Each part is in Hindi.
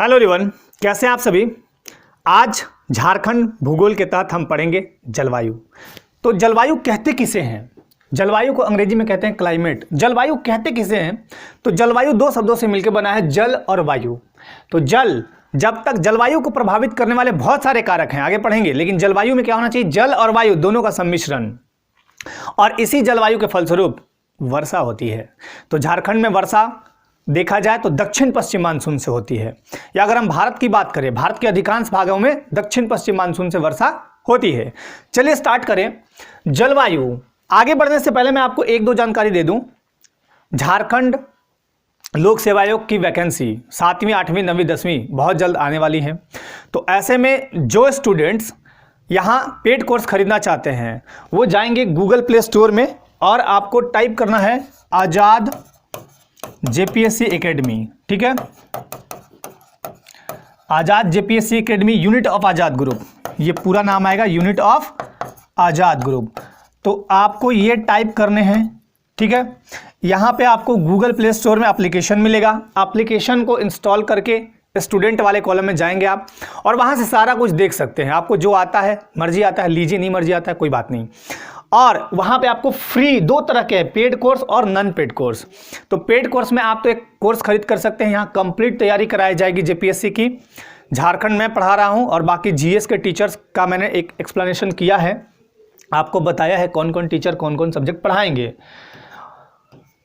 हेलो एवरीवन, कैसे हैं आप सभी। आज झारखंड भूगोल के तहत हम पढ़ेंगे जलवायु। तो जलवायु कहते किसे हैं? जलवायु को अंग्रेजी में कहते हैं क्लाइमेट। जलवायु कहते किसे हैं? तो जलवायु दो शब्दों से मिलकर बना है, जल और वायु। तो जल, जब तक जलवायु को प्रभावित करने वाले बहुत सारे कारक हैं, आगे पढ़ेंगे, लेकिन जलवायु में क्या होना चाहिए? जल और वायु दोनों का सम्मिश्रण, और इसी जलवायु के फलस्वरूप वर्षा होती है। तो झारखंड में वर्षा देखा जाए तो दक्षिण पश्चिम मानसून से होती है, या अगर हम भारत की बात करें, भारत के अधिकांश भागों में दक्षिण पश्चिम मानसून से वर्षा होती है। चलिए स्टार्ट करें। जलवायु, आगे बढ़ने से पहले मैं आपको एक दो जानकारी दे दूं। झारखंड लोक सेवा आयोग की वैकेंसी 7वीं 8वीं 9वीं 10वीं बहुत जल्द आने वाली है। तो ऐसे में जो स्टूडेंट्स यहाँ पेड कोर्स खरीदना चाहते हैं वो जाएंगे गूगल प्ले स्टोर में, और आपको टाइप करना है आजाद जेपीएससी एकेडमी। ठीक है, Azad JPSC academy, unit of Azad group, ये पूरा नाम आएगा, यूनिट ऑफ आजाद ग्रुप। तो आपको ये टाइप करने हैं। ठीक है, यहाँ पे आपको गूगल प्ले स्टोर में एप्लीकेशन मिलेगा। एप्लीकेशन को इंस्टॉल करके स्टूडेंट वाले कॉलम में जाएंगे आप, और वहाँ से सारा कुछ देख सकते हैं। आपको जो आता है, मर्जी आता है लीजिए, नहीं मर्जी आता है कोई बात नहीं। और वहाँ पे आपको फ्री दो तरह के पेड कोर्स और नॉन पेड कोर्स। तो पेड कोर्स में आप तो एक कोर्स खरीद कर सकते हैं, यहाँ कंप्लीट तैयारी कराई जाएगी जेपीएससी की। झारखंड में पढ़ा रहा हूँ, और बाकी जीएस के टीचर्स का मैंने एक एक्सप्लेनेशन किया है, आपको बताया है कौन कौन टीचर कौन कौन सब्जेक्ट पढ़ाएंगे।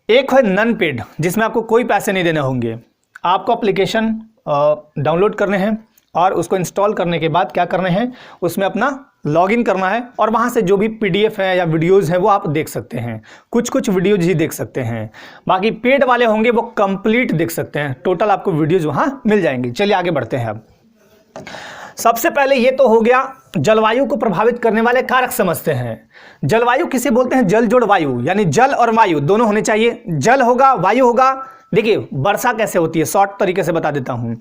एक है नॉन पेड, जिसमें आपको कोई पैसे नहीं देने होंगे। आपको एप्लीकेशन डाउनलोड करने हैं, और उसको इंस्टॉल करने के बाद क्या करने हैं, उसमें अपना लॉगिन करना है, और वहाँ से जो भी पीडीएफ है या वीडियोज़ हैं वो आप देख सकते हैं। कुछ कुछ वीडियोज ही देख सकते हैं, बाकी पेड वाले होंगे वो कंप्लीट देख सकते हैं। टोटल आपको वीडियोज़ वहाँ मिल जाएंगी। चलिए आगे बढ़ते हैं। अब सबसे पहले ये तो हो गया जलवायु को प्रभावित करने वाले कारक समझते हैं। जलवायु किसे बोलते हैं? जल जोड़ वायु, यानी जल और वायु दोनों होने चाहिए। जल होगा, वायु होगा। देखिए वर्षा कैसे होती है, शॉर्ट तरीके से बता देता हूँ।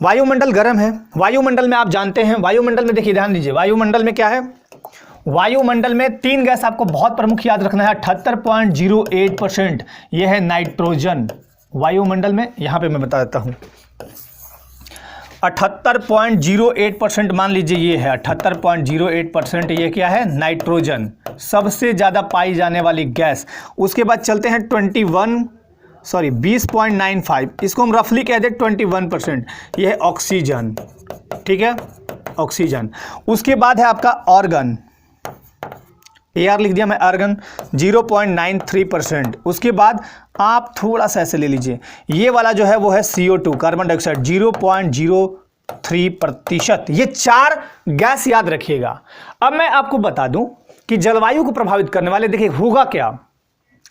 वायुमंडल गर्म है। वायुमंडल में आप जानते हैं, वायुमंडल में देखिए ध्यान दीजिए, वायुमंडल में क्या है? वायुमंडल में तीन गैस आपको बहुत प्रमुख याद रखना है। 78.08% यह है नाइट्रोजन वायुमंडल में। यहां पे मैं बता देता हूं, 78.08% मान लीजिए ये है 78.08%। ये क्या है? नाइट्रोजन, सबसे ज्यादा पाई जाने वाली गैस। उसके बाद चलते हैं 20.95, इसको हम रफली कह दें 21%, यह है ऑक्सीजन। ठीक है, ऑक्सीजन। उसके बाद है आपका ऑर्गन, एआर लिख दिया मैं, आर्गन 0.93%। उसके बाद आप थोड़ा सा ऐसे ले लीजिए, ये वाला जो है वो है CO2, कार्बन डाइऑक्साइड, 0.03%। ये चार गैस याद रखिएगा। अब मैं आपको बता दूं कि जलवायु को प्रभावित करने वाले, देखिए होगा क्या।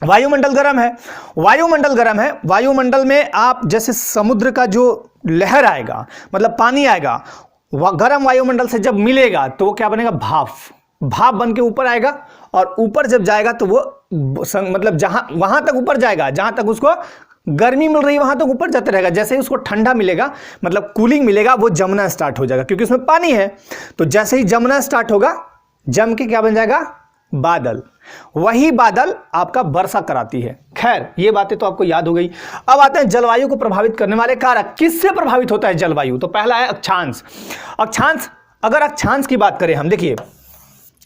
वायुमंडल गर्म है, वायुमंडल गर्म है। वायुमंडल में आप जैसे समुद्र का जो लहर आएगा, मतलब पानी आएगा, गर्म वायुमंडल से जब मिलेगा तो वो क्या बनेगा? भाप। भाप बन के ऊपर आएगा, और ऊपर जब जाएगा तो वो मतलब वहां तक ऊपर जाएगा जहां तक उसको गर्मी मिल रही है, वहां तक ऊपर जाते रहेगा। जैसे ही उसको ठंडा मिलेगा, मतलब कूलिंग मिलेगा, वो जमना स्टार्ट हो जाएगा, क्योंकि उसमें पानी है। तो जैसे ही जमना स्टार्ट होगा, जम के क्या बन जाएगा? बादल। वही बादल आपका वर्षा कराती है। खैर ये बातें तो आपको याद हो गई। अब आते हैं जलवायु को प्रभावित करने वाले कारक। किससे प्रभावित होता है जलवायु? तो पहला है अक्षांश। अक्षांश, अगर अक्षांश की बात करें हम, देखिए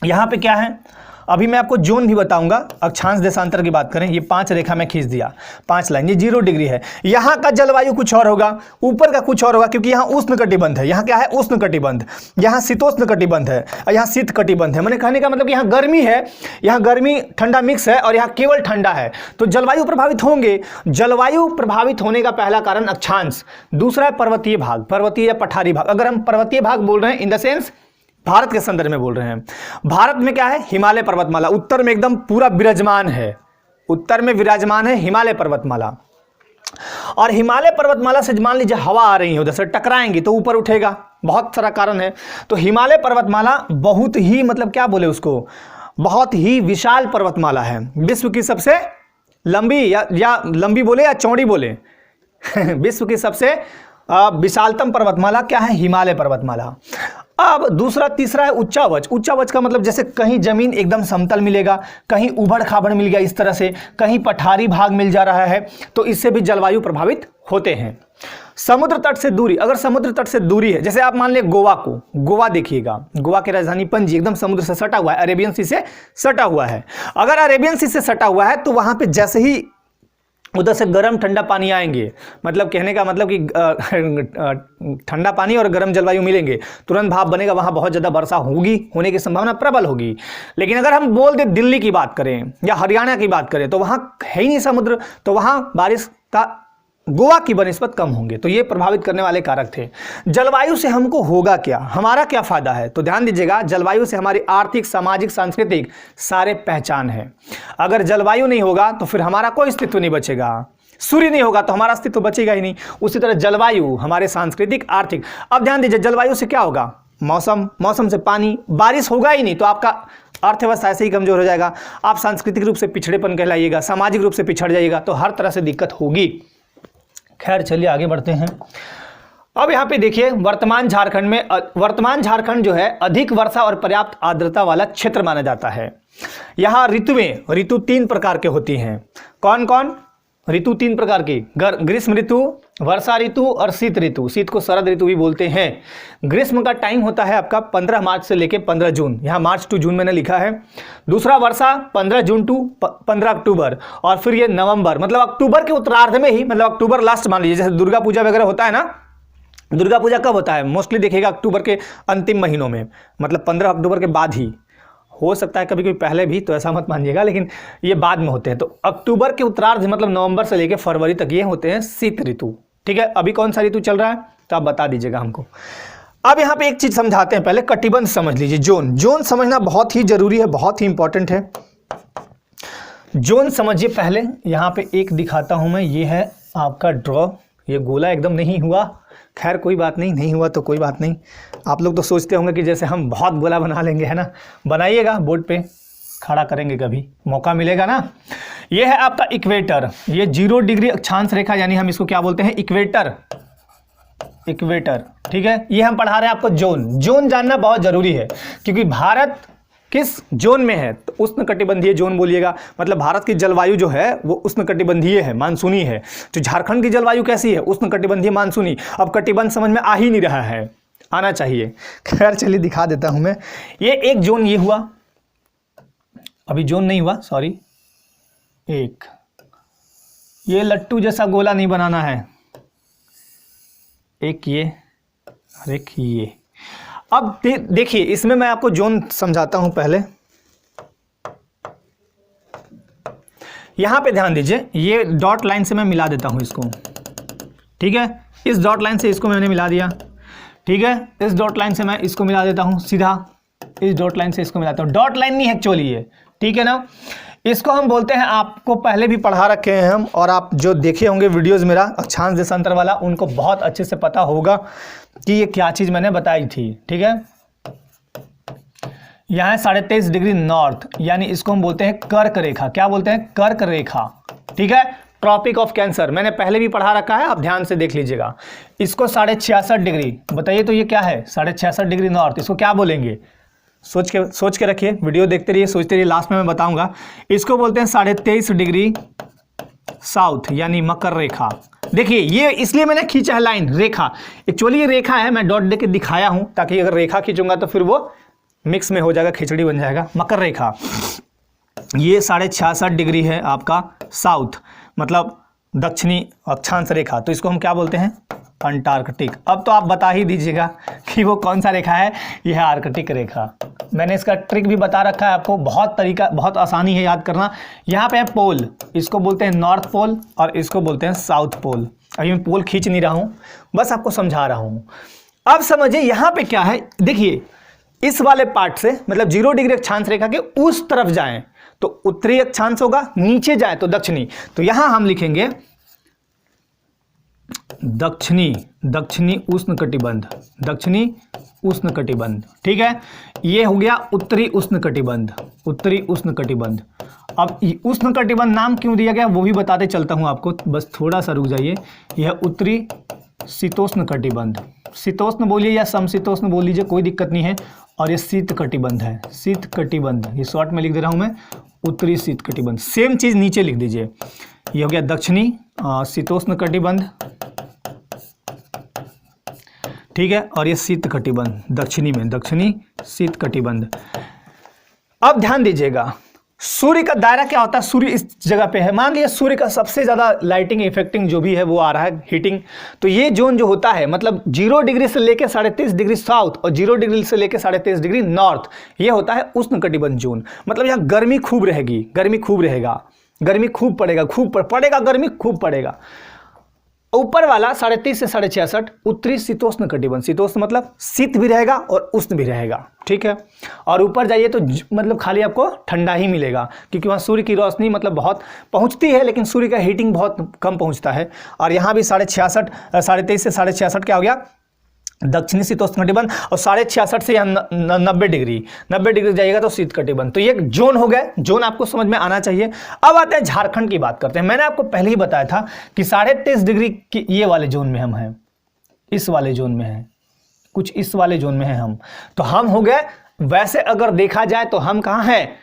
यहां पे क्या है, अभी मैं आपको जोन भी बताऊंगा। अक्षांश देशांतर की बात करें, ये 5 रेखा में खींच दिया, 5 लाइन, ये 0 डिग्री है। यहाँ का जलवायु कुछ और होगा, ऊपर का कुछ और होगा, क्योंकि यहाँ उष्ण कटिबंध है। यहाँ क्या है? उष्ण कटिबंध। यहाँ शीतोष्ण कटिबंध है, और यहाँ शीत कटिबंध है। मैंने कहने का मतलब यहाँ गर्मी है, यहाँ गर्मी ठंडा मिक्स है, और यहाँ केवल ठंडा है। तो जलवायु प्रभावित होंगे। जलवायु प्रभावित होने का पहला कारण अक्षांश। दूसरा है पर्वतीय भाग, पर्वतीय या पठारी भाग। अगर हम पर्वतीय भाग बोल रहे हैं, इन द सेंस भारत के संदर्भ में बोल रहे हैं। भारत में क्या है? हिमालय पर्वतमाला उत्तर में एकदम पूरा विराजमान है। उत्तर में विराजमान है हिमालय पर्वतमाला, और हिमालय पर्वतमाला से मान लीजिए हवा आ रही है, उधर से टकराएंगी तो ऊपर उठेगा। बहुत सारा कारण है। तो हिमालय पर्वतमाला बहुत ही, मतलब क्या बोले उसको, बहुत ही विशाल पर्वतमाला है। विश्व की सबसे लंबी, या लंबी बोले या चौड़ी बोले विश्व की सबसे विशालतम पर्वतमाला क्या है? हिमालय पर्वतमाला। अब दूसरा, तीसरा है उच्चावच। उच्चावच का मतलब जैसे कहीं जमीन एकदम समतल मिलेगा, कहीं उबड़ खाबड़ मिल गया इस तरह से, कहीं पठारी भाग मिल जा रहा है, तो इससे भी जलवायु प्रभावित होते हैं। समुद्र तट से दूरी, अगर समुद्र तट से दूरी है, जैसे आप मान ले गोवा को, गोवा देखिएगा, गोवा की राजधानी पणजी एकदम समुद्र से सटा हुआ है, अरेबियन सी से सटा हुआ है। अगर अरेबियन सी से सटा हुआ है तो वहां पे जैसे ही उधर से गर्म ठंडा पानी आएंगे, मतलब कहने का मतलब कि ठंडा पानी और गर्म जलवायु मिलेंगे, तुरंत भाप बनेगा, वहां बहुत ज़्यादा वर्षा होगी, होने की संभावना प्रबल होगी। लेकिन अगर हम बोल दे दिल्ली की बात करें या हरियाणा की बात करें तो वहां है ही नहीं समुद्र, तो वहां बारिश का गोवा की बनिस्बत कम होंगे। तो ये प्रभावित करने वाले कारक थे। जलवायु से हमको होगा क्या, हमारा क्या फायदा है, तो ध्यान दीजिएगा, जलवायु से हमारी आर्थिक, सामाजिक, सांस्कृतिक सारे पहचान है। अगर जलवायु नहीं होगा तो फिर हमारा कोई अस्तित्व नहीं बचेगा, सूर्य नहीं होगा तो हमारा अस्तित्व बचेगा ही नहीं। उसी तरह जलवायु हमारे सांस्कृतिक, आर्थिक। अब ध्यान दीजिए, जलवायु से क्या होगा, मौसम, मौसम से पानी, बारिश होगा ही नहीं तो आपका अर्थव्यवस्था ऐसे ही कमजोर हो जाएगा, आप सांस्कृतिक रूप से पिछड़ेपन कहलाइएगा, सामाजिक रूप से पिछड़ जाइएगा, तो हर तरह से दिक्कत होगी। खैर चलिए आगे बढ़ते हैं। अब यहाँ पे देखिए, वर्तमान झारखंड जो है अधिक वर्षा और पर्याप्त आर्द्रता वाला क्षेत्र माना जाता है। यहाँ ऋतु 3 प्रकार के होती हैं। कौन कौन ऋतु? 3 प्रकार की, ग्रीष्म ऋतु, वर्षा ऋतु और शीत ऋतु। शीत को शरद ऋतु भी बोलते हैं। ग्रीष्म का टाइम होता है आपका 15 मार्च से लेकर 15 जून, यहाँ मार्च टू जून मैंने लिखा है। दूसरा वर्षा 15 जून टू 15 अक्टूबर, और फिर ये नवंबर, मतलब अक्टूबर के उत्तरार्ध में ही, मतलब अक्टूबर लास्ट मान लीजिए, जैसे दुर्गा पूजा वगैरह होता है ना, दुर्गा पूजा कब होता है? मोस्टली देखिएगा अक्टूबर के अंतिम महीनों में, मतलब 15 अक्टूबर के बाद ही, हो सकता है कभी कभी पहले भी, तो ऐसा मत मानिएगा, लेकिन ये बाद में होते हैं। तो अक्टूबर के उत्तरार्ध मतलब नवंबर से लेकर फरवरी तक ये होते हैं शीत ऋतु। ठीक है, अभी कौन सा ऋतु चल रहा है तो आप बता दीजिएगा हमको। अब यहाँ पे एक चीज समझाते हैं, पहले कटिबंध समझ लीजिए। जोन समझना बहुत ही जरूरी है, बहुत ही इंपॉर्टेंट है। जोन समझिए पहले, यहाँ पे एक दिखाता हूं मैं, ये है आपका ड्रॉ, ये गोला एकदम नहीं हुआ, खैर कोई बात नहीं, नहीं हुआ तो कोई बात नहीं। आप लोग तो सोचते होंगे कि जैसे हम बहुत गोला बना लेंगे, है ना, बनाइएगा, बोर्ड पे खड़ा करेंगे, कभी मौका मिलेगा ना। ये है आपका इक्वेटर, ये 0 डिग्री अक्षांश रेखा, यानी हम इसको क्या बोलते हैं, इक्वेटर। ठीक है, ये हम पढ़ा रहे हैं आपको जोन जानना बहुत जरूरी है, क्योंकि भारत किस जोन में है, तो उष्णकटिबंधीय जोन बोलिएगा। मतलब भारत की जलवायु जो है वो उष्णकटिबंधीय है, मानसूनी है। तो झारखंड की जलवायु कैसी है? उष्णकटिबंधीय, मानसूनी। अब कटिबंध समझ में आ ही नहीं रहा है, आना चाहिए। खैर चलिए दिखा देता हूं मैं। ये एक जोन ये हुआ, अभी जोन नहीं हुआ, सॉरी, एक ये लट्टू जैसा गोला नहीं बनाना है, एक ये और एक ये। अब देखिए, इसमें मैं आपको जोन समझाता हूं पहले। यहां पे ध्यान दीजिए, ये डॉट लाइन से मैं मिला देता हूं इसको। ठीक है, इस डॉट लाइन से इसको मैंने मिला दिया। ठीक है, इस डॉट लाइन से मैं इसको मिला देता हूं, सीधा इस डॉट लाइन से इसको मिलाता हूं। डॉट लाइन नहीं है एक्चुअली ये, ठीक है ना। इसको हम बोलते हैं, आपको पहले भी पढ़ा रखे हैं हम, और आप जो देखे होंगे वीडियोस मेरा अक्षांश देशांतर वाला, उनको बहुत अच्छे से पता होगा कि ये क्या चीज़ मैंने बताई थी। ठीक है, यहाँ 23.5 डिग्री नॉर्थ, यानी इसको हम बोलते हैं कर्क रेखा। क्या बोलते हैं? कर्क रेखा। ठीक है, ट्रॉपिक ऑफ कैंसर मैंने पहले भी पढ़ा रखा है, आप ध्यान से देख लीजिएगा। इसको 66.5 डिग्री, बताइए तो ये क्या है? 66.5 डिग्री नॉर्थ, इसको क्या बोलेंगे? सोच के रखिए, वीडियो देखते रहिए, सोचते रहिए, लास्ट में मैं बताऊंगा। इसको बोलते हैं 23.5 डिग्री साउथ, यानी मकर रेखा। देखिए, ये इसलिए मैंने खींचा है लाइन, रेखा। एक्चुअली ये रेखा है, मैं डॉट देके दिखाया हूं, ताकि अगर रेखा खींचूंगा तो फिर वो मिक्स में हो जाएगा, खिचड़ी बन जाएगा। मकर रेखा ये 66.5 डिग्री है आपका साउथ, मतलब दक्षिणी अक्षांश रेखा। तो इसको हम क्या बोलते हैं? अंटार्कटिक। अब तो आप बता ही दीजिएगा कि वो कौन सा रेखा है। यह है आर्कटिक रेखा। मैंने इसका ट्रिक भी बता रखा है आपको, बहुत आसानी है याद करना। यहाँ पे है पोल, इसको बोलते हैं नॉर्थ पोल और इसको बोलते हैं साउथ पोल। अभी मैं पोल खींच नहीं रहा हूँ, बस आपको समझा रहा हूँ। अब समझिए यहाँ पे क्या है। देखिए, इस वाले पार्ट से, मतलब 0 डिग्री अक्षांश रेखा के उस तरफ जाएं तो उत्तरी अक्षांश होगा, नीचे जाए तो दक्षिणी। तो यहां हम लिखेंगे दक्षिणी उष्णकटिबंध, दक्षिणी उष्णकटिबंध। ठीक है, ये हो गया उत्तरी उष्णकटिबंध, उत्तरी उष्णकटिबंध। अब उष्णकटिबंध नाम क्यों दिया गया वो भी बताते चलता हूं आपको, बस थोड़ा सा रुक जाइए। यह उत्तरी शीतोष्ण कटिबंध, शीतोष्ण बोलिए या समशीतोष्ण बोल लीजिए, कोई दिक्कत नहीं है। और ये शीत कटिबंध है, शीत कटिबंध, ये शॉर्ट में लिख दे रहा हूं मैं, उत्तरी शीत कटिबंध। सेम चीज नीचे लिख दीजिए, ये हो गया दक्षिणी शीतोष्ण कटिबंध, ठीक है, और ये शीत कटिबंध दक्षिणी में, दक्षिणी शीत कटिबंध। अब ध्यान दीजिएगा, सूर्य का दायरा क्या होता है, सूर्य इस जगह पे है, मान लिया सूर्य का सबसे ज़्यादा लाइटिंग इफेक्टिंग जो भी है वो आ रहा है, हीटिंग, तो ये जोन जो होता है मतलब 0 डिग्री से लेकर 33.5 डिग्री साउथ और 0 डिग्री से लेकर 33.5 डिग्री नॉर्थ, ये होता है उष्ण कटिबंध जोन। मतलब यहाँ गर्मी खूब रहेगी, गर्मी खूब रहेगा, गर्मी खूब पड़ेगा, पड़ेगा गर्मी खूब पड़ेगा। ऊपर वाला 33 से 66 उत्तरी शीतोष्ण कटिबंध, शीतोष्ण मतलब शीत भी रहेगा और उष्ण भी रहेगा, ठीक है। और ऊपर जाइए तो मतलब खाली आपको ठंडा ही मिलेगा, क्योंकि वहाँ सूर्य की रोशनी मतलब बहुत पहुँचती है, लेकिन सूर्य का हीटिंग बहुत कम पहुँचता है। और यहाँ भी 33 से 66 क्या हो गया, दक्षिणी शीतोष्ण कटिबंध, और 66.5 से यहाँ 90 डिग्री जाइएगा तो शीत कटिबंध। तो ये जोन हो गए, जोन आपको समझ में आना चाहिए। अब आते हैं झारखंड की बात करते हैं। मैंने आपको पहले ही बताया था कि 23.5 डिग्री की ये वाले जोन में हम हैं, इस वाले जोन में हैं, कुछ इस वाले जोन में हैं हम। तो हम हो गए, वैसे अगर देखा जाए तो हम कहाँ हैं,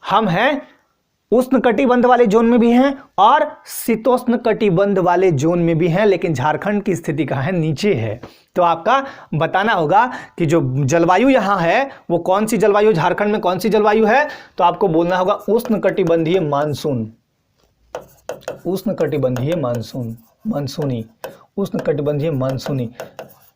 हम हैं उष्ण कटिबंध वाले जोन में भी हैं और शीतोष्ण कटिबंध वाले जोन में भी हैं, लेकिन झारखंड की स्थिति कहाँ है, नीचे है। तो आपका बताना होगा कि जो जलवायु यहाँ है वो कौन सी जलवायु, झारखंड में कौन सी जलवायु है, तो आपको बोलना होगा उष्ण कटिबंधीय मानसून, उष्ण कटिबंधीय मानसून, मानसूनी, उष्ण कटिबंधीय मानसूनी।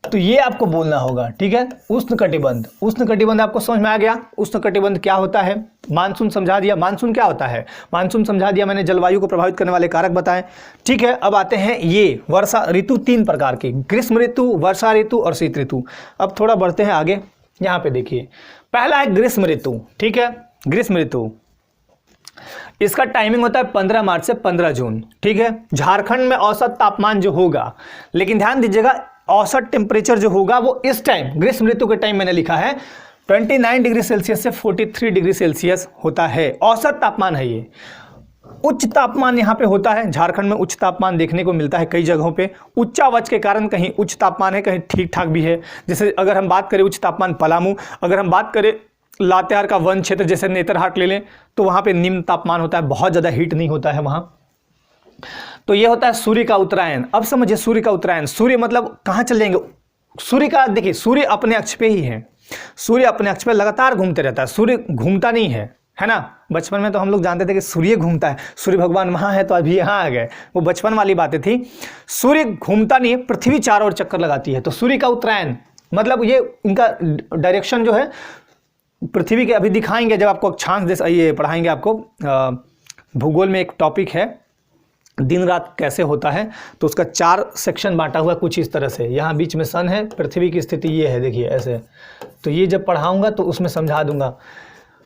तो ये आपको बोलना होगा, ठीक है। उष्ण कटिबंध, उष्ण कटिबंध आपको समझ में आ गया, उष्ण कटिबंध क्या होता है, मानसून समझा दिया, मानसून क्या होता है, मानसून समझा दिया मैंने, जलवायु को प्रभावित करने वाले कारक बताएं, ठीक है। अब आते हैं ये वर्षा ऋतु, 3 प्रकार की, ग्रीष्म ऋतु, वर्षा ऋतु और शीत ऋतु। अब थोड़ा बढ़ते हैं आगे, यहाँ पे देखिए, पहला है ग्रीष्म ऋतु, ठीक है। ग्रीष्म ऋतु, इसका टाइमिंग होता है 15 मार्च से 15 जून, ठीक है। झारखंड में औसत तापमान जो होगा, लेकिन ध्यान दीजिएगा औसत टेम्परेचर जो होगा वो इस टाइम ग्रीष्म ऋतु के टाइम मैंने लिखा है 29 डिग्री सेल्सियस से 43 डिग्री सेल्सियस होता है, औसत तापमान है ये। उच्च तापमान यहाँ पे होता है, झारखंड में उच्च तापमान देखने को मिलता है कई जगहों पे, उच्चावच के कारण कहीं उच्च तापमान है, कहीं ठीक ठाक भी है। जैसे अगर हम बात करें उच्च तापमान पलामू, अगर हम बात करें लातेहार का वन क्षेत्र जैसे नेतरहाट ले लें तो वहाँ पे निम्न तापमान होता है, बहुत ज़्यादा हीट नहीं होता है वहाँ। तो ये होता है सूर्य का उत्तरायण। अब समझिए सूर्य का उत्तरायण, सूर्य मतलब कहाँ चल जाएंगे, सूर्य का देखिए सूर्य अपने अक्ष पे ही है, सूर्य अपने अक्ष पे लगातार घूमते रहता है, सूर्य घूमता नहीं है ना। बचपन में तो हम लोग जानते थे कि सूर्य घूमता है, सूर्य भगवान वहाँ है तो अभी यहाँ आ गए, वो बचपन वाली बातें थी। सूर्य घूमता नहीं है, पृथ्वी चारों ओर चक्कर लगाती है। तो सूर्य का उत्तरायण मतलब ये इनका डायरेक्शन जो है पृथ्वी के, अभी दिखाएंगे जब आपको अक्षांश ये पढ़ाएंगे आपको, भूगोल में एक टॉपिक है दिन रात कैसे होता है, तो उसका 4 सेक्शन बांटा हुआ कुछ इस तरह से। यहाँ बीच में सन है, पृथ्वी की स्थिति ये है, देखिए ऐसे। तो ये जब पढ़ाऊंगा तो उसमें समझा दूंगा।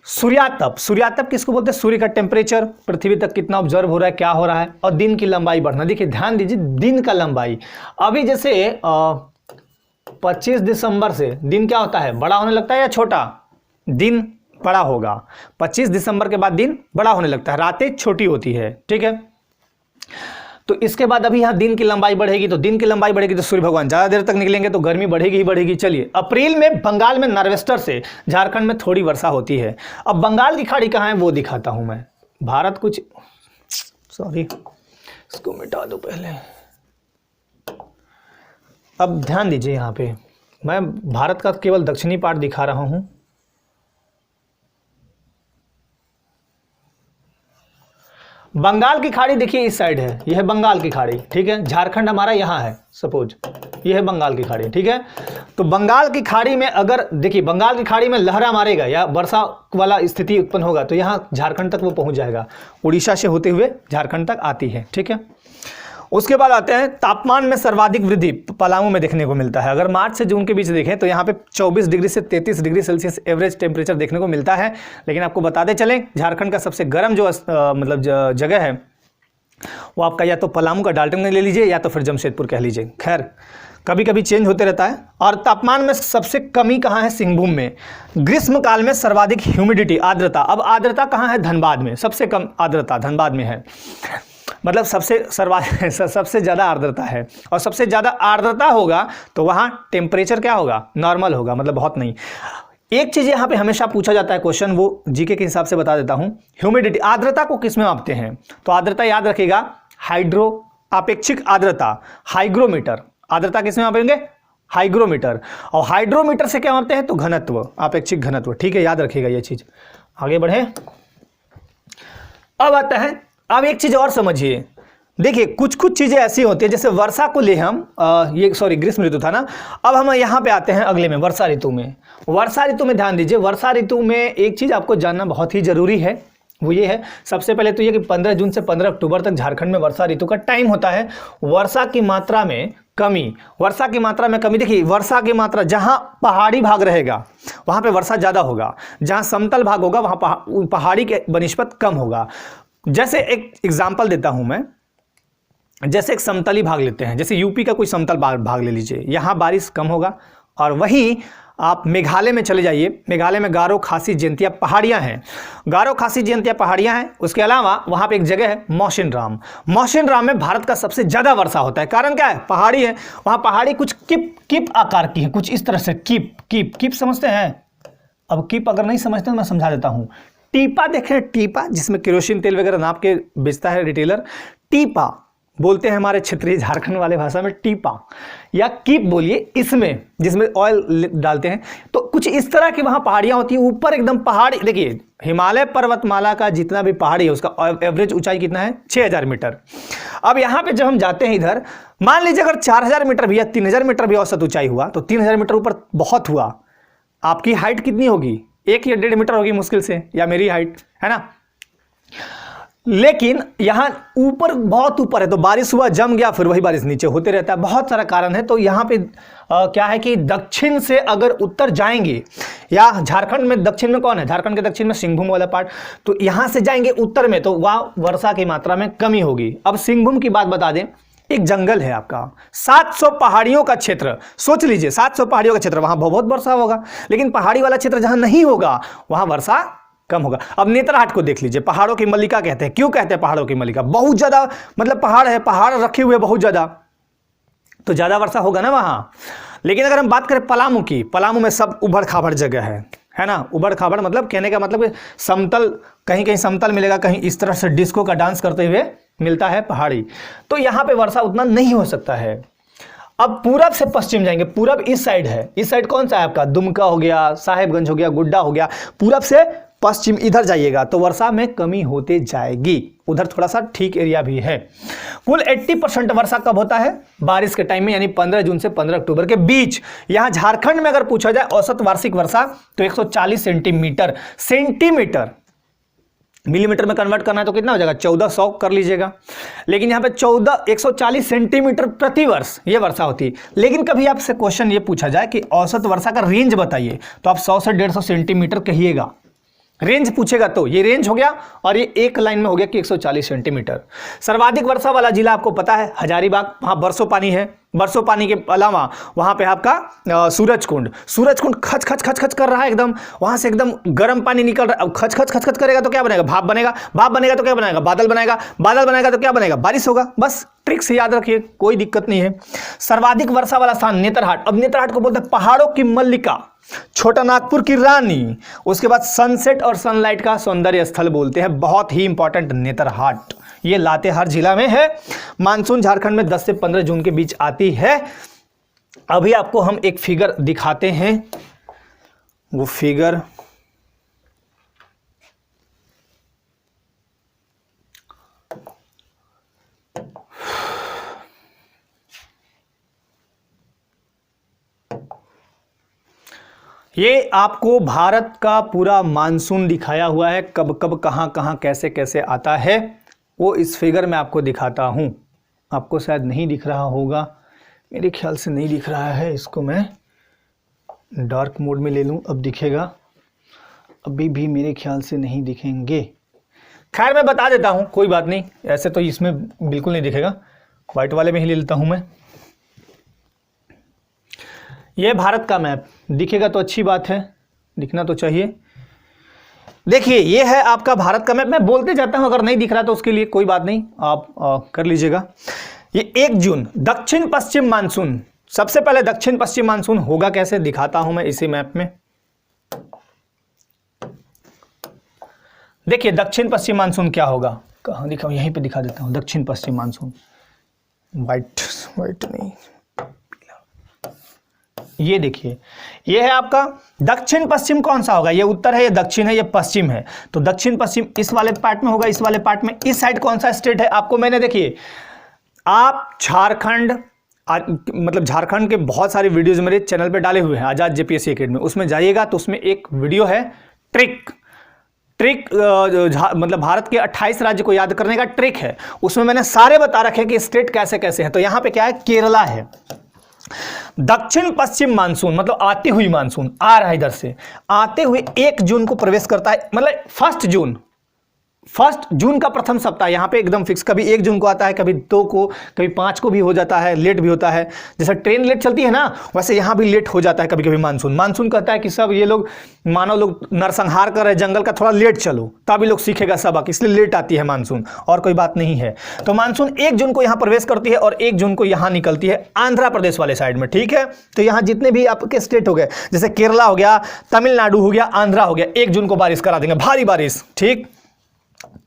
सूर्यातप, सूर्यातप किसको बोलते हैं, सूर्य का टेम्परेचर पृथ्वी तक कितना ऑब्जर्व हो रहा है, क्या हो रहा है, और दिन की लंबाई बढ़ना। देखिए ध्यान दीजिए, दिन का लंबाई, अभी जैसे 25 दिसंबर से दिन क्या होता है, बड़ा होने लगता है या छोटा, दिन बड़ा होगा। 25 दिसंबर के बाद दिन बड़ा होने लगता है, रातें छोटी होती है, ठीक है। तो इसके बाद अभी यहाँ दिन की लंबाई बढ़ेगी, तो दिन की लंबाई बढ़ेगी तो सूर्य भगवान ज़्यादा देर तक निकलेंगे तो गर्मी बढ़ेगी ही बढ़ेगी। चलिए, अप्रैल में बंगाल में नार्वेस्टर से झारखंड में थोड़ी वर्षा होती है। अब बंगाल की खाड़ी कहाँ है वो दिखाता हूँ मैं। भारत कुछ, सॉरी इसको मिटा दो पहले। अब ध्यान दीजिए, यहाँ पे मैं भारत का केवल दक्षिणी पार्ट दिखा रहा हूँ। बंगाल की खाड़ी देखिए इस साइड है, यह है बंगाल की खाड़ी, ठीक है। झारखंड हमारा यहाँ है, सपोज यह है बंगाल की खाड़ी, ठीक है। तो बंगाल की खाड़ी में अगर देखिए, बंगाल की खाड़ी में लहरा मारेगा या वर्षा वाला स्थिति उत्पन्न होगा तो यहाँ झारखंड तक वो पहुँच जाएगा, उड़ीसा से होते हुए झारखंड तक आती है, ठीक है। उसके बाद आते हैं तापमान में सर्वाधिक वृद्धि पलामू में देखने को मिलता है। अगर मार्च से जून के बीच देखें तो यहाँ पे 24 डिग्री से 33 डिग्री सेल्सियस एवरेज टेम्परेचर देखने को मिलता है। लेकिन आपको बताते चलें, झारखंड का सबसे गर्म जो मतलब जगह है वो आपका या तो पलामू का डाल्टनगंज ले लीजिए या तो फिर जमशेदपुर कह लीजिए, खैर कभी कभी चेंज होते रहता है। और तापमान में सबसे कमी कहाँ है, सिंहभूम में। ग्रीष्म काल में सर्वाधिक ह्यूमिडिटी, आर्द्रता, अब आर्द्रता कहाँ है, धनबाद में सबसे कम आर्द्रता धनबाद में है, मतलब सबसे ज़्यादा आर्द्रता है। और सबसे ज़्यादा आर्द्रता होगा तो वहाँ टेम्परेचर क्या होगा, नॉर्मल होगा, मतलब बहुत नहीं। एक चीज़ यहाँ पे हमेशा पूछा जाता है क्वेश्चन, वो जीके के हिसाब से बता देता हूँ। ह्यूमिडिटी, आर्द्रता को किस में मापते हैं, तो आर्द्रता याद रखिएगा, हाइड्रो, आपेक्षिक आर्द्रता, हाइग्रोमीटर। आर्द्रता किस में मापेंगे, हाइग्रोमीटर। और हाइड्रोमीटर से क्या मापते हैं? तो घनत्व, आपेक्षिक घनत्व। ठीक है, याद रखिएगा ये चीज। आगे बढ़े। अब आता है, अब एक चीज और समझिए। देखिए कुछ कुछ चीजें ऐसी होती है, जैसे वर्षा को ले हम ग्रीष्म ऋतु था ना। अब हम यहाँ पे आते हैं अगले में, वर्षा ऋतु में। वर्षा ऋतु में ध्यान दीजिए, वर्षा ऋतु में एक चीज आपको जानना बहुत ही जरूरी है, वो ये है, सबसे पहले तो ये कि 15 जून से 15 अक्टूबर तक झारखंड में वर्षा ऋतु का टाइम होता है। वर्षा की मात्रा में कमी, वर्षा की मात्रा में कमी। देखिए वर्षा की मात्रा, जहां पहाड़ी भाग रहेगा वहां पे वर्षा ज्यादा होगा, जहां समतल भाग होगा वहां पहाड़ी के बनिस्बत कम होगा। जैसे एक एग्जाम्पल देता हूं मैं, जैसे एक समतली भाग लेते हैं, जैसे यूपी का कोई समतल भाग ले लीजिए, यहाँ बारिश कम होगा। और वहीं आप मेघालय में चले जाइए, मेघालय में गारो खासी जयंतिया पहाड़ियाँ हैं, गारो खासी जयंतिया पहाड़ियाँ हैं। उसके अलावा वहाँ पे एक जगह है मौसिनराम। मौसिनराम में भारत का सबसे ज़्यादा वर्षा होता है। कारण क्या है? पहाड़ी है, वहाँ पहाड़ी कुछ किप आकार की है, कुछ इस तरह से किप समझते हैं? अब किप अगर नहीं समझते तो मैं समझा देता हूँ। टीपा देखें, टीपा जिसमें केरोसिन तेल वगैरह नाप के बेचता है रिटेलर, टीपा बोलते हैं हमारे क्षेत्रीय झारखंड वाले भाषा में, टीपा या कीप बोलिए, इसमें जिसमें ऑयल डालते हैं। तो कुछ इस तरह की वहां पहाड़ियां होती हैं, ऊपर एकदम पहाड़ी। देखिए हिमालय पर्वतमाला का जितना भी पहाड़ी है उसका एवरेज ऊंचाई कितना है? 6000 मीटर। अब यहाँ पे जब हम जाते हैं इधर, मान लीजिए अगर 4000 मीटर भी या 3000 मीटर भी औसत ऊंचाई हुआ, तो 3000 मीटर ऊपर बहुत हुआ। आपकी हाइट कितनी होगी? 1 या 1.5 मीटर होगी मुश्किल से, या मेरी हाइट है ना। लेकिन यहां ऊपर, बहुत ऊपर है, तो बारिश हुआ, जम गया, फिर वही बारिश नीचे होते रहता है। बहुत सारा कारण है। तो यहाँ पे क्या है कि दक्षिण से अगर उत्तर जाएंगे, या झारखंड में दक्षिण में कौन है? झारखंड के दक्षिण में सिंहभूम वाला पार्ट, तो यहां से जाएंगे उत्तर में, तो वहाँ वर्षा की मात्रा में कमी होगी। अब सिंहभूम की बात बता दें, एक जंगल है आपका, 700 पहाड़ियों का क्षेत्र। सोच लीजिए 700 पहाड़ियों का क्षेत्र, वहां बहुत वर्षा होगा। लेकिन पहाड़ी वाला क्षेत्र जहां नहीं होगा वहां वर्षा कम होगा। अब नेतरहाट को देख लीजिए, पहाड़ों की मल्लिका कहते हैं। क्यों कहते हैं पहाड़ों की मल्लिका? बहुत ज्यादा, मतलब पहाड़ है, पहाड़ रखे हुए बहुत ज्यादा, तो ज्यादा वर्षा होगा ना वहां। लेकिन अगर हम बात करें पलामू की, पलामू में सब उबड़ खाबड़ जगह है ना। उबड़ खाबड़ मतलब कहने का मतलब समतल, कहीं कहीं समतल मिलेगा, कहीं इस तरह से डिस्को का डांस करते हुए मिलता है पहाड़ी। तो यहां पे वर्षा उतना नहीं हो सकता है। अब पूरब से पश्चिम जाएंगे, पूरब इस साइड है, इस साइड कौन सा है आपका? दुमका हो गया, साहेबगंज हो गया, गुड्डा हो गया। पूरब से पश्चिम इधर जाइएगा तो वर्षा में कमी होते जाएगी। उधर थोड़ा सा ठीक एरिया भी है। कुल 80% वर्षा कब होता है? बारिश के टाइम में, यानी 15 जून से 15 अक्टूबर के बीच। यहां झारखंड में अगर पूछा जाए औसत वार्षिक वर्षा, तो 140 सेंटीमीटर। सेंटीमीटर मिलीमीटर में कन्वर्ट करना है तो कितना हो जाएगा? 1400 कर लीजिएगा। लेकिन यहाँ पे 140 सेंटीमीटर प्रति वर्ष ये वर्षा होती है। लेकिन कभी आपसे क्वेश्चन ये पूछा जाए कि औसत वर्षा का रेंज बताइए, तो आप 100 से 150 सेंटीमीटर कहिएगा। रेंज पूछेगा तो ये रेंज हो गया, और ये एक लाइन में हो गया कि 140 सेंटीमीटर। सर्वाधिक वर्षा वाला जिला आपको पता है हजारीबाग, वहां बरसों पानी है। बरसों पानी के अलावा वहां पे आपका सूरजकुंड खच खच खच खच कर रहा है एकदम, वहां से एकदम गर्म पानी निकल रहा है। अब खच खच खच खच करेगा तो क्या बनेगा? भाप बनेगा। भाप बनेगा तो क्या बनेगा? बादल बनेगा। बादल बनेगा तो क्या बनेगा? बारिश होगा। बस ट्रिक से याद रखिए, कोई दिक्कत नहीं है। सर्वाधिक वर्षा वाला स्थान नेतरहाट। अब नेतरहाट को बोलते हैं पहाड़ों की मल्लिका, छोटा नागपुर की रानी, उसके बाद सनसेट और सनलाइट का सौंदर्य स्थल बोलते हैं। बहुत ही इंपॉर्टेंट नेतरहाट, ये लातेहार जिला में है। मानसून झारखंड में 10 से 15 जून के बीच आती है। अभी आपको हम एक फिगर दिखाते हैं, वो फिगर ये आपको भारत का पूरा मानसून दिखाया हुआ है, कब कब कहां कहां कैसे कैसे आता है, वो इस फिगर में आपको दिखाता हूं। आपको शायद नहीं दिख रहा होगा, मेरे ख्याल से नहीं दिख रहा है। इसको मैं डार्क मोड में ले लूं, अब दिखेगा। अभी भी मेरे ख्याल से नहीं दिखेंगे। खैर मैं बता देता हूं, कोई बात नहीं, ऐसे तो इसमें बिल्कुल नहीं दिखेगा। व्हाइट वाले में ही ले लेता हूं मैं। यह भारत का मैप दिखेगा तो अच्छी बात है, दिखना तो चाहिए। देखिए ये है आपका भारत का मैप। मैं बोलते जाता हूं, अगर नहीं दिख रहा तो उसके लिए कोई बात नहीं, आप कर लीजिएगा। ये 1 जून दक्षिण पश्चिम मानसून। सबसे पहले दक्षिण पश्चिम मानसून होगा कैसे, दिखाता हूं मैं इसी मैप में। देखिए दक्षिण पश्चिम मानसून क्या होगा, कहां दिखाऊं? यहीं पे दिखा देता हूं। दक्षिण पश्चिम मानसून, वाइट नहीं, ये देखिए, ये है आपका दक्षिण पश्चिम। कौन सा होगा? ये उत्तर है, ये दक्षिण है, ये पश्चिम है। तो दक्षिण पश्चिम इस वाले पार्ट में होगा, इस वाले पार्ट में। इस साइड कौन सा स्टेट है? आपको मैंने, देखिए, आप झारखंड, मतलब झारखंड के बहुत सारे वीडियोज मेरे चैनल पे डाले हुए हैं, आजाद जेपीएससी एकेडमी, उसमें जाइएगा तो उसमें एक वीडियो है ट्रिक मतलब भारत के 28 राज्य को याद करने का ट्रिक है। उसमें मैंने सारे बता रखे कि स्टेट कैसे कैसे हैं। तो यहां पे क्या है? केरला है। दक्षिण पश्चिम मानसून मतलब आती हुई मानसून आ रहा है इधर से, आते हुए 1 जून को प्रवेश करता है, मतलब 1 जून का प्रथम सप्ताह यहां पे एकदम फिक्स। कभी 1 जून को आता है, कभी 2 को, कभी 5 को भी हो जाता है, लेट भी होता है। जैसे ट्रेन लेट चलती है ना, वैसे यहां भी लेट हो जाता है कभी कभी मानसून कहता है कि सब ये लोग, मानव लोग नरसंहार कर रहे जंगल का, थोड़ा लेट चलो तभी लोग सीखेगा सबक, इसलिए लेट आती है मानसून, और कोई बात नहीं है। तो मानसून 1 जून को यहां प्रवेश करती है और 1 जून को यहां निकलती है आंध्र प्रदेश वाले साइड में, ठीक है। तो यहां जितने भी आपके स्टेट हो गए, जैसे केरला हो गया, तमिलनाडु हो गया, आंध्रा हो गया, 1 जून को बारिश करा देंगे, भारी बारिश, ठीक।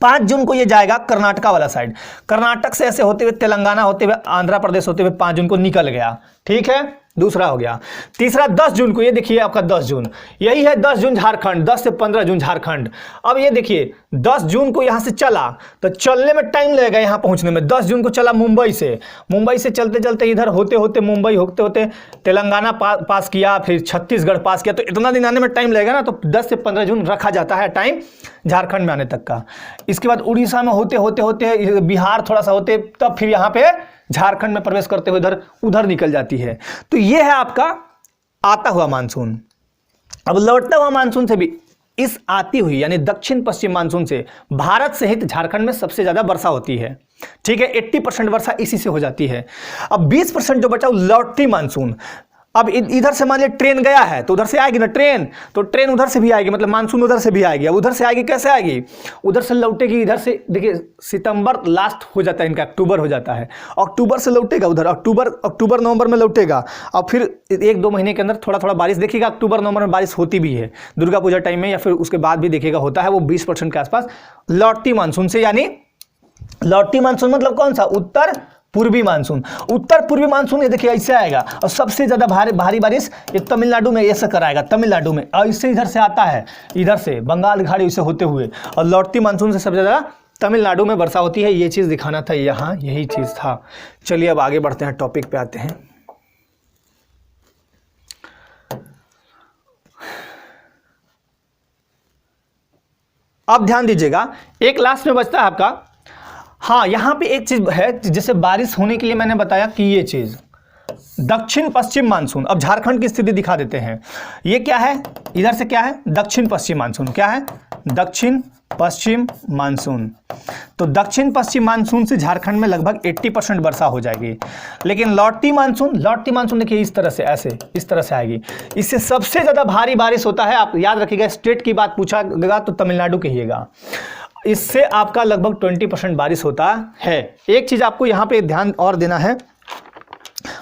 5 जून को ये जाएगा कर्नाटका वाला साइड, कर्नाटक से ऐसे होते हुए तेलंगाना होते हुए आंध्र प्रदेश होते हुए 5 जून को निकल गया, ठीक है। दूसरा हो गया। तीसरा 10 जून को, ये देखिए आपका 10 जून, यही है 10 जून झारखंड, 10 से 15 जून झारखंड। अब ये देखिए 10 जून को यहां से चला तो चलने में टाइम लगेगा यहां पहुंचने में। 10 जून को चला मुंबई से चलते चलते इधर होते होते मुंबई होते होते तेलंगाना पास किया, फिर छत्तीसगढ़ पास किया, तो इतना दिन आने में टाइम लगेगा ना। तो 10 से 15 जून रखा जाता है टाइम झारखंड में आने तक का। इसके बाद उड़ीसा में होते होते होते बिहार थोड़ा सा होते, तब फिर यहाँ पे झारखंड में प्रवेश करते हुए उधर निकल जाती है। तो ये है आपका आता हुआ मानसून। अब लौटता हुआ मानसून से भी, इस आती हुई यानी दक्षिण पश्चिम मानसून से भारत सहित झारखंड में सबसे ज्यादा वर्षा होती है, ठीक है। 80% वर्षा इसी से हो जाती है। अब 20% जो बचा वो लौटती मानसून। अब इधर से मान लिया ट्रेन गया है तो उधर से आएगी ना ट्रेन, तो ट्रेन उधर से भी आएगी, मतलब मानसून उधर से भी आएगी। अब उधर से आएगी, कैसे आएगी? उधर से लौटेगी इधर से। देखिए सितंबर लास्ट हो जाता है इनका, अक्टूबर हो जाता है, अक्टूबर से लौटेगा उधर, अक्टूबर नवंबर में लौटेगा, और फिर 1-2 महीने के अंदर थोड़ा थोड़ा बारिश देखिएगा। अक्टूबर नवंबर में बारिश होती भी है, दुर्गा पूजा टाइम में या फिर उसके बाद भी देखिएगा होता है, वो 20% के आसपास लौटती मानसून से। यानी लौटती मानसून मतलब कौन सा? उत्तर पूर्वी मानसून। उत्तर पूर्वी मानसून ये देखिए ऐसे आएगा, और सबसे ज्यादा भारी बारिश ये तमिलनाडु में ऐसे कराएगा, तमिलनाडु में, और इससे इधर से आता है, इधर से बंगाल की खाड़ी से होते हुए, और लौटती मानसून से सबसे ज्यादा तमिलनाडु में वर्षा होती है। ये चीज दिखाना था यहाँ, यही चीज था। चलिए अब आगे बढ़ते हैं, टॉपिक पे आते हैं। अब ध्यान दीजिएगा, एक लास्ट में बचता है आपका, हाँ यहां पे एक चीज है, जैसे बारिश होने के लिए मैंने बताया कि ये चीज दक्षिण पश्चिम मानसून। अब झारखंड की स्थिति दिखा देते हैं। ये क्या है? इधर से क्या है? दक्षिण पश्चिम मानसून। क्या है? दक्षिण पश्चिम मानसून। तो दक्षिण पश्चिम मानसून से झारखंड में लगभग 80% वर्षा हो जाएगी। लेकिन लौटती मानसून देखिए इस तरह से, ऐसे इस तरह से आएगी। इससे सबसे ज्यादा भारी बारिश होता है, आप याद रखिएगा, स्टेट की बात पूछा गया तो तमिलनाडु कहिएगा। इससे आपका लगभग 20% बारिश होता है। एक चीज आपको यहां पे ध्यान और देना है,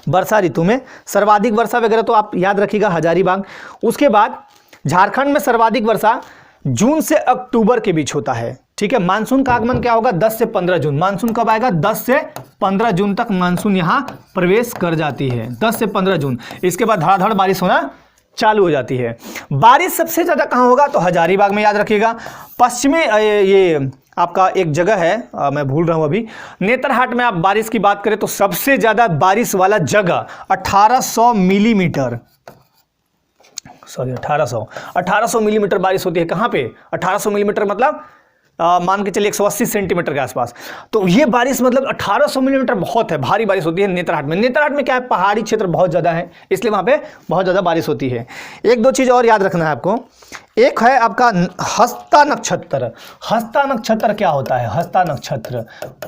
वर्षा ऋतु में सर्वाधिक वर्षा वगैरह तो आप याद रखिएगा हजारीबाग। उसके बाद झारखंड में सर्वाधिक वर्षा जून से अक्टूबर के बीच होता है, ठीक है। मानसून का आगमन क्या होगा? 10 से 15 जून। मानसून कब आएगा? 10 से 15 जून तक मानसून यहां प्रवेश कर जाती है, 10 से 15 जून। इसके बाद धड़ाधड़ बारिश होना चालू हो जाती है। बारिश सबसे ज्यादा कहां होगा? तो हजारीबाग में, याद रखिएगा। पश्चिमी ये आपका एक जगह है, मैं भूल रहा हूं अभी, नेतरहाट में आप बारिश की बात करें तो सबसे ज्यादा बारिश वाला जगह 1800 मिलीमीटर, सॉरी 1800 मिलीमीटर बारिश होती है। कहां पे? 1800 मिलीमीटर मतलब मान के चलिए 180 सेंटीमीटर के आसपास। तो ये बारिश मतलब 1800 मिलीमीटर बहुत है, भारी बारिश होती है नेतरहाट में। नेतरहाट में क्या है? पहाड़ी क्षेत्र बहुत ज़्यादा है, इसलिए वहाँ पे बहुत ज़्यादा बारिश होती है। 1-2 चीज़ और याद रखना है आपको। एक है आपका हस्ता नक्षत्र। हस्ता नक्षत्र क्या होता है? हस्ता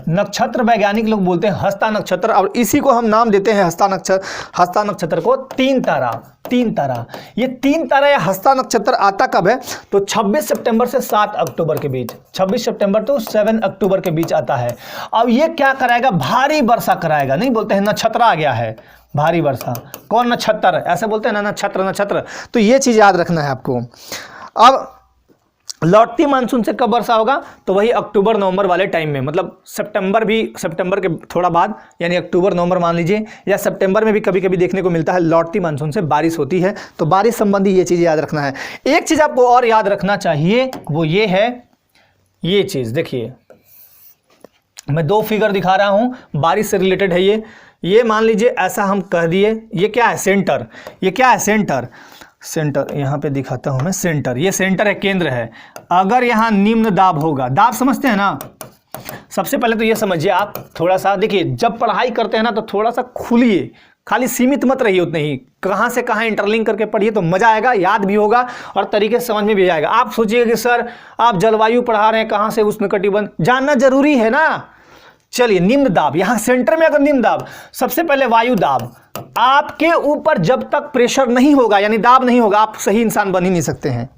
नक्षत्र वैज्ञानिक लोग बोलते हैं हस्ता नक्षत्र, और इसी को हम नाम देते हैं हस्ता नक्षत्र को 3 तारा। ये 3 तारा या हस्ता नक्षत्र आता कब है? तो 26 सितंबर से 7 अक्टूबर के बीच, 26 सितंबर तो 7 अक्टूबर के बीच आता है। अब ये क्या कराएगा? भारी वर्षा कराएगा। नहीं बोलते हैं नक्षत्र आ गया है, भारी वर्षा। कौन? नक्षत्र, ऐसे बोलते हैं ना, नक्षत्र। तो ये चीज याद रखना है आपको। अब लौटती मानसून से कब वर्षा होगा, तो वही अक्टूबर नवंबर वाले टाइम में, मतलब सितंबर के थोड़ा बाद, यानी अक्टूबर नवंबर मान लीजिए, या सितंबर में भी कभी कभी देखने को मिलता है लौटती मानसून से बारिश होती है। तो बारिश संबंधी ये चीज़ याद रखना है। एक चीज़ आपको और याद रखना चाहिए, वो ये है, ये चीज़ देखिए, मैं 2 फिगर दिखा रहा हूँ, बारिश से रिलेटेड है ये मान लीजिए ऐसा हम कह दिए, ये क्या है, सेंटर, ये क्या है, सेंटर, यहाँ पे दिखाता हूं मैं, सेंटर, ये सेंटर है, केंद्र है। अगर यहाँ निम्न दाब होगा, दाब समझते हैं ना, सबसे पहले तो ये समझिए आप, थोड़ा सा देखिए, जब पढ़ाई करते हैं ना तो थोड़ा सा खुलिए, खाली सीमित मत रहिए उतने ही, कहाँ से कहाँ इंटरलिंक करके पढ़िए तो मजा आएगा, याद भी होगा और तरीके से समझ में भी आएगा। आप सोचिए कि सर आप जलवायु पढ़ा रहे हैं, कहाँ से उष्णकटिबंध, जानना जरूरी है ना। चलिए, निम्न दाब, यहां सेंटर में अगर निम्न दाब, सबसे पहले वायु दाब, आपके ऊपर जब तक प्रेशर नहीं होगा, यानी दाब नहीं होगा, आप सही इंसान बन ही नहीं सकते हैं।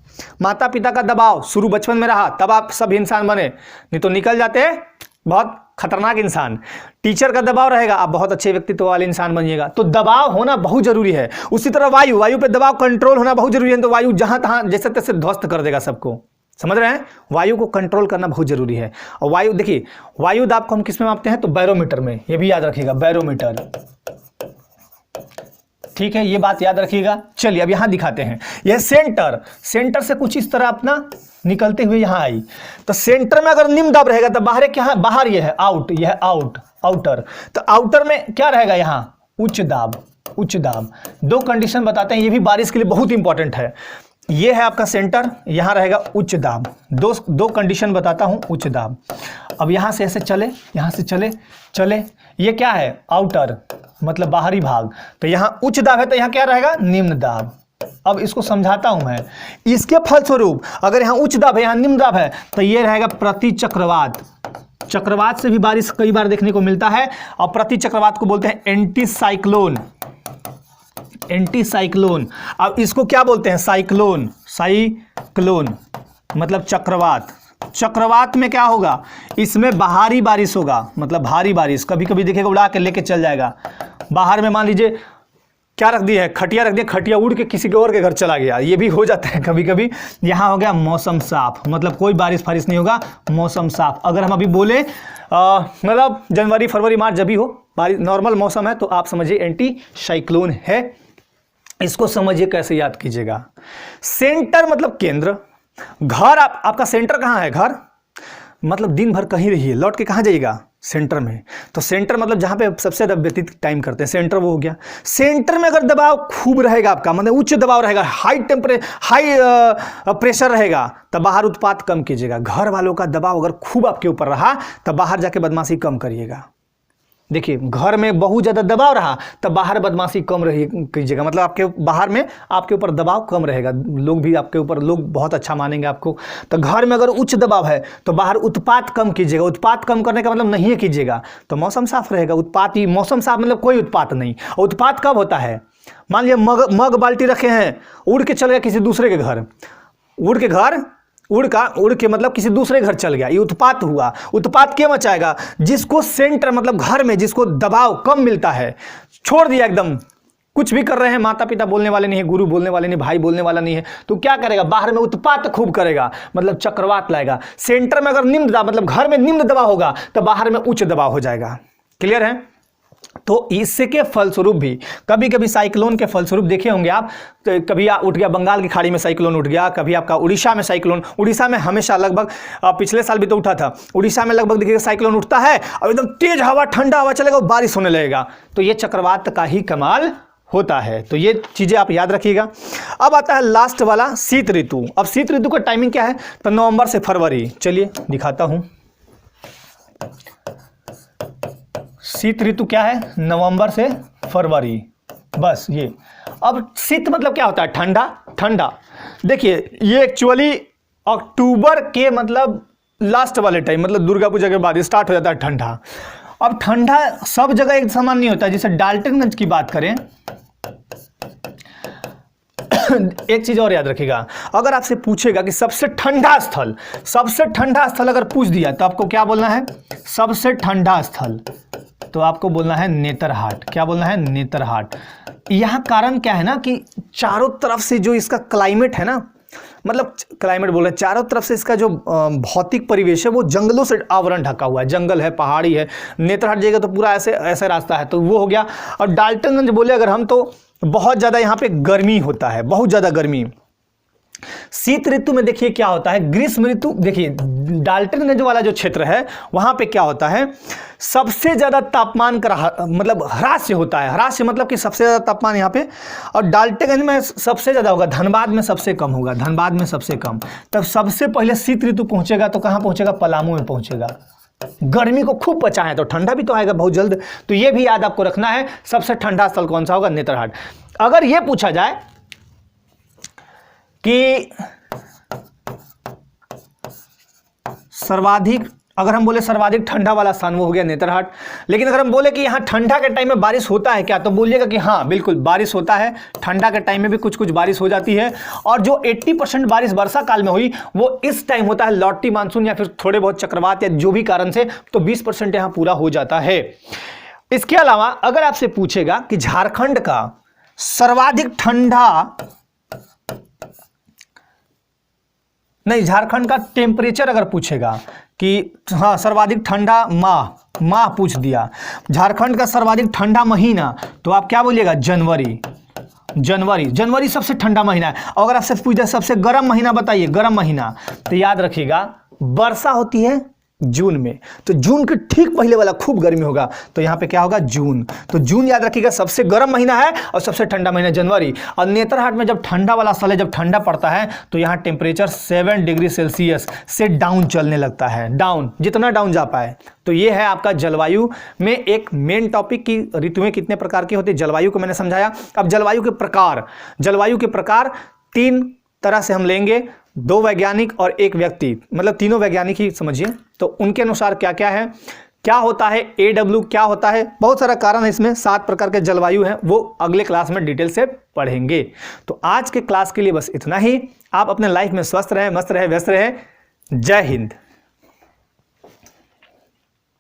माता पिता का दबाव शुरू बचपन में रहा, तब आप सब इंसान बने, नहीं तो निकल जाते हैं बहुत खतरनाक इंसान। टीचर का दबाव रहेगा, आप बहुत अच्छे व्यक्तित्व वाले इंसान बनिएगा। तो दबाव होना बहुत जरूरी है। उसी तरह वायु पे दबाव कंट्रोल होना बहुत जरूरी है, तो वायु जहां तहां जैसे तैसे ध्वस्त कर देगा सबको, समझ रहे हैं। वायु को कंट्रोल करना बहुत जरूरी है। और वायु देखिए, वायु दाब को हम किस में मापते हैं, तो बैरोमीटर में, ये भी याद रखिएगा, बैरोमीटर, ठीक है, ये बात याद रखिएगा। चलिए अब यहां दिखाते हैं, यह सेंटर से कुछ इस तरह अपना निकलते हुए यहां आई, तो सेंटर में अगर निम्न दाब रहेगा तो बाहर क्या है, बाहर ये है आउट, यह है आउटर, तो आउटर में क्या रहेगा, यहां उच्च दाब। 2 कंडीशन बताते हैं, ये भी बारिश के लिए बहुत इंपॉर्टेंट है। ये है आपका सेंटर, यहां रहेगा उच्च दाब। दो कंडीशन बताता हूं, उच्च दाब। अब यहां से ऐसे चले, यहां से चले, ये क्या है, आउटर, मतलब बाहरी भाग, तो यहां उच्च दाब है, तो यहां क्या रहेगा, निम्न दाब। अब इसको समझाता हूं मैं, इसके फलस्वरूप अगर यहां उच्च दाब है, यहां निम्न दाब है, तो ये रहेगा प्रति चक्रवात। चक्रवात से भी बारिश कई बार देखने को मिलता है, और प्रति चक्रवात को बोलते हैं एंटी साइक्लोन। अब इसको क्या बोलते हैं, साइक्लोन मतलब चक्रवात में क्या होगा, इसमें बाहरी बारिश होगा, मतलब भारी बारिश, कभी कभी देखिएगा उड़ा के लेके चल जाएगा। बाहर में मान लीजिए क्या रख दिया है, खटिया रख दिया, खटिया उड़ के किसी और के घर चला गया, ये भी हो जाता है कभी कभी। यहां हो गया मौसम साफ, मतलब कोई बारिश फारिश नहीं होगा, मौसम साफ। अगर हम अभी बोले मतलब जनवरी फरवरी मार्च जब भी हो बारिश, नॉर्मल मौसम है, तो आप समझिए एंटी साइक्लोन है। इसको समझिए कैसे याद कीजिएगा। सेंटर मतलब केंद्र, घर आपका सेंटर कहाँ है, घर मतलब दिन भर कहीं रहिए, लौट के कहाँ जाइएगा, सेंटर में। तो सेंटर मतलब जहाँ पे सबसे ज़्यादा व्यतीत टाइम करते हैं, सेंटर वो हो गया। सेंटर में अगर दबाव खूब रहेगा आपका, मतलब उच्च दबाव रहेगा, हाई प्रेशर रहेगा, तब बाहर उत्पात कम कीजिएगा। घर वालों का दबाव अगर खूब आपके ऊपर रहा, तब बाहर जाके बदमाशी कम करिएगा। देखिए, घर में बहुत ज़्यादा दबाव रहा, तब बाहर बदमाशी कम कीजिएगा, मतलब आपके बाहर में आपके ऊपर दबाव कम रहेगा, लोग भी आपके ऊपर, लोग बहुत अच्छा मानेंगे आपको। तो घर में अगर उच्च दबाव है तो बाहर उत्पात कम कीजिएगा। उत्पात कम करने का मतलब नहीं कीजिएगा, तो मौसम साफ रहेगा। उत्पात ही मौसम साफ मतलब कोई उत्पात नहीं। उत्पात कब होता है, मान लीजिए मग बाल्टी रखे हैं, उड़ के चल गया किसी दूसरे के घर, उड़ के मतलब किसी दूसरे घर चल गया, ये उत्पात हुआ। उत्पात क्या मचाएगा, जिसको सेंटर मतलब घर में जिसको दबाव कम मिलता है, छोड़ दिया एकदम, कुछ भी कर रहे हैं, माता पिता बोलने वाले नहीं है, गुरु बोलने वाले नहीं, भाई बोलने वाला नहीं है, तो क्या करेगा, बाहर में उत्पात खूब करेगा, मतलब चक्रवात लाएगा। सेंटर में अगर निम्न दबाव मतलब घर में निम्न दबाव होगा, तो बाहर में उच्च दबाव हो जाएगा। क्लियर है। तो इसके फलस्वरूप भी कभी कभी साइक्लोन के फलस्वरूप देखे होंगे आप, तो कभी उठ गया बंगाल की खाड़ी में साइक्लोन उठ गया, कभी आपका उड़ीसा में साइक्लोन, उड़ीसा में हमेशा लगभग पिछले साल भी तो उठा था, उड़ीसा में लगभग देखिएगा साइक्लोन उठता है और एकदम तेज हवा, ठंडा हवा चलेगा, बारिश होने लगेगा। तो ये चक्रवात का ही कमाल होता है। तो ये चीज़ें आप याद रखिएगा। अब आता है लास्ट वाला, शीत ऋतु। अब शीत ऋतु का टाइमिंग क्या है, तो नवंबर से फरवरी। चलिए दिखाता हूं, शीत ऋतु क्या है, नवंबर से फरवरी, बस ये। अब शीत मतलब क्या होता है, ठंडा। देखिए, ये एक्चुअली अक्टूबर के मतलब लास्ट वाले टाइम, मतलब दुर्गा पूजा के बाद स्टार्ट हो जाता है ठंडा। अब ठंडा सब जगह एक समान नहीं होता है। जैसे डाल्टनगंज की बात करें, एक चीज और याद रखिएगा, अगर आपसे पूछेगा कि सबसे ठंडा स्थल अगर पूछ दिया, तो आपको क्या बोलना है, सबसे ठंडा स्थल, तो आपको बोलना है नेतरहाट। क्या बोलना है, नेतरहाट। यहाँ कारण क्या है ना, कि चारों तरफ से जो इसका क्लाइमेट है ना, मतलब क्लाइमेट बोल रहे हैं, चारों तरफ से इसका जो भौतिक परिवेश है वो जंगलों से आवरण ढका हुआ है, जंगल है, पहाड़ी है। नेतरहाट जाएगा तो पूरा ऐसे ऐसे रास्ता है, तो वो हो गया। और डाल्टनगंज बोले अगर हम, तो बहुत ज़्यादा यहाँ पे गर्मी होता है, बहुत ज़्यादा गर्मी। शीत ऋतु में देखिए क्या होता है, ग्रीष्म ऋतु, देखिए डाल्टनगंज वाला जो क्षेत्र है वहां पे क्या होता है, सबसे ज्यादा तापमान का मतलब ह्रास होता है। ह्रास मतलब कि सबसे ज्यादा तापमान यहाँ पे, और डाल्टनगंज में सबसे ज्यादा होगा, धनबाद में सबसे कम होगा, धनबाद में सबसे कम। तब सबसे पहले शीत ऋतु पहुंचेगा तो कहां पहुंचेगा, पलामू में पहुंचेगा। गर्मी को खूब बचा है तो ठंडा भी तो आएगा बहुत जल्द, तो ये भी याद आपको रखना है। सबसे ठंडा स्थल कौन सा होगा, नेतरहाट। अगर ये पूछा जाए कि सर्वाधिक, अगर हम बोले सर्वाधिक ठंडा वाला स्थान, वो हो गया नेतरहाट। लेकिन अगर हम बोले कि यहाँ ठंडा के टाइम में बारिश होता है क्या, तो बोलिएगा कि हाँ बिल्कुल बारिश होता है, ठंडा के टाइम में भी कुछ कुछ बारिश हो जाती है। और जो 80% बारिश वर्षा काल में हुई वो इस टाइम होता है लौटी मानसून या फिर थोड़े बहुत चक्रवात या जो भी कारण से, तो 20% यहाँ पूरा हो जाता है। इसके अलावा अगर आपसे पूछेगा कि झारखंड का सर्वाधिक ठंडा, नहीं झारखंड का टेम्परेचर अगर पूछेगा कि हाँ सर्वाधिक ठंडा माह पूछ दिया, झारखंड का सर्वाधिक ठंडा महीना, तो आप क्या बोलिएगा, जनवरी। जनवरी सबसे ठंडा महीना है। और अगर आपसे पूछ दे सबसे गर्म महीना बताइए, गर्म महीना, तो याद रखिएगा वर्षा होती है जून में, तो जून के ठीक पहले वाला खूब गर्मी होगा, तो यहाँ पे क्या होगा, जून। तो जून याद रखिएगा सबसे गर्म महीना है और सबसे ठंडा महीना जनवरी। और नेतरहाट में जब ठंडा वाला साल है, जब ठंडा पड़ता है तो यहाँ टेम्परेचर 7 डिग्री सेल्सियस से डाउन चलने लगता है, डाउन, जितना डाउन जा पाए। तो ये है आपका जलवायु में एक मेन टॉपिक की ऋतुएं कितने प्रकार की होती है, जलवायु को मैंने समझाया। अब जलवायु के प्रकार 3 तरह से हम लेंगे, 2 वैज्ञानिक और 1 व्यक्ति, मतलब तीनों वैज्ञानिक ही समझिए। तो उनके अनुसार क्या क्या है, क्या होता है AW, क्या होता है, बहुत सारा कारण है इसमें। 7 प्रकार के जलवायु हैं, वो अगले क्लास में डिटेल से पढ़ेंगे। तो आज के क्लास के लिए बस इतना ही। आप अपने लाइफ में स्वस्थ रहें, मस्त रहें, व्यस्त रहें। जय हिंद।